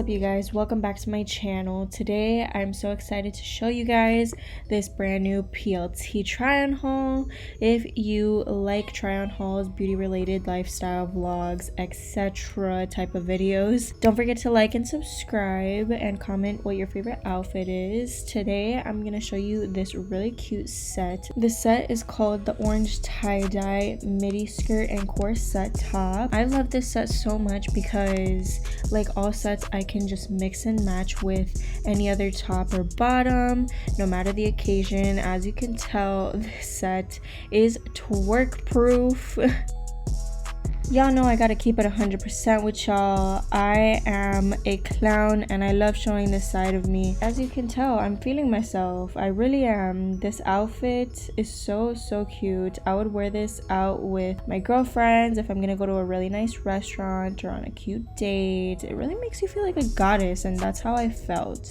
up, you guys? Welcome back to my channel. Today I'm so excited to show you guys this brand new PLT try-on haul. If you like try-on hauls, beauty related, lifestyle vlogs, etc. type of videos, don't forget to like and subscribe and comment what your favorite outfit is. Today I'm gonna show you this really cute set. This set is called the orange tie-dye midi skirt and corset top. I love this set so much because like all sets, I can just mix and match with any other top or bottom, no matter the occasion. As you can tell, this set is twerk proof. Y'all know I gotta keep it 100% with y'all. I am a clown and I love showing this side of me. As you can tell, I'm feeling myself. I really am. This outfit is so cute. I would wear this out with my girlfriends if I'm gonna go to a really nice restaurant or on a cute date. It really makes you feel like a goddess, and that's how I felt.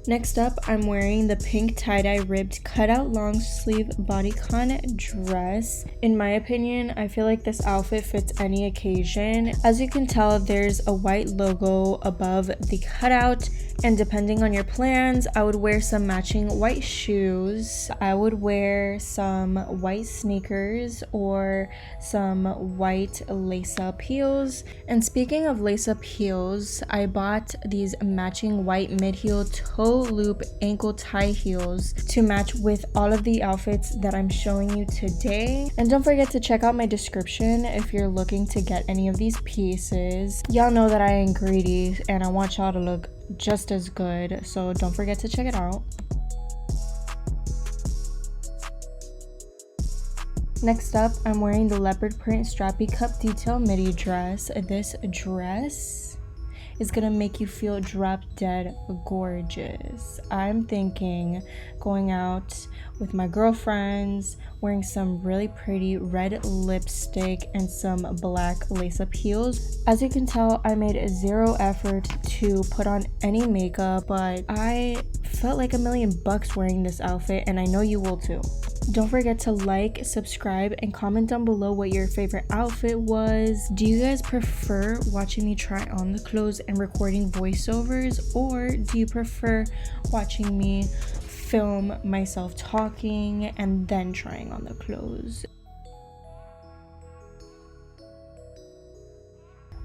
Next up, I'm wearing the pink tie-dye ribbed cutout long sleeve bodycon dress. In my opinion, I feel like this outfit fits any occasion. As you can tell, there's a white logo above the cutout, and depending on your plans, I would wear some matching white shoes. I would wear some white sneakers or some white lace-up heels. And speaking of lace-up heels, I bought these matching white mid-heel toe loop ankle tie heels to match with all of the outfits that I'm showing you today. And don't forget to check out my description if you're looking to get any of these pieces. Y'all know that I ain't greedy and I want y'all to look just as good, so don't forget to check it out. Next up, I'm wearing the leopard print strappy cup detail midi dress. This dress is gonna make you feel drop dead gorgeous. I'm thinking going out with my girlfriends, wearing some really pretty red lipstick and some black lace-up heels. As you can tell, I made zero effort to put on any makeup, but I felt like $1,000,000 wearing this outfit, and I know you will too. Don't forget to like, subscribe, and comment down below what your favorite outfit was. Do you guys prefer watching me try on the clothes and recording voiceovers, or do you prefer watching me film myself talking and then trying on the clothes?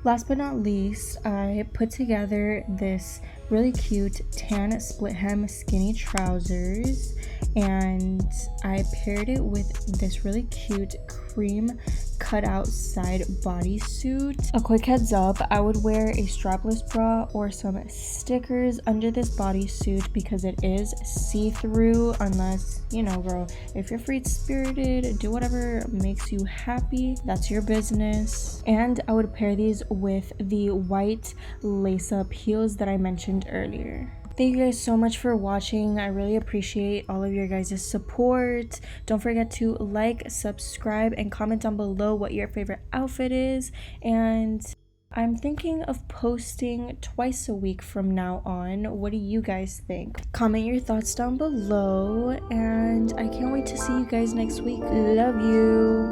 Last but not least, I put together this really cute tan split hem skinny trousers, and I paired it with this really cute cream cut out side bodysuit. A quick heads up, I would wear a strapless bra or some stickers under this bodysuit because it is see-through, unless, you know, girl, if you're free-spirited, do whatever makes you happy, that's your business. And I would pair these with the white lace-up heels that I mentioned earlier. Thank you guys so much for watching. I really appreciate all of your guys' support. Don't forget to like, subscribe, and comment down below what your favorite outfit is. And I'm thinking of posting twice a week from now on. What do you guys think? Comment your thoughts down below, and I can't wait to see you guys next week. Love you.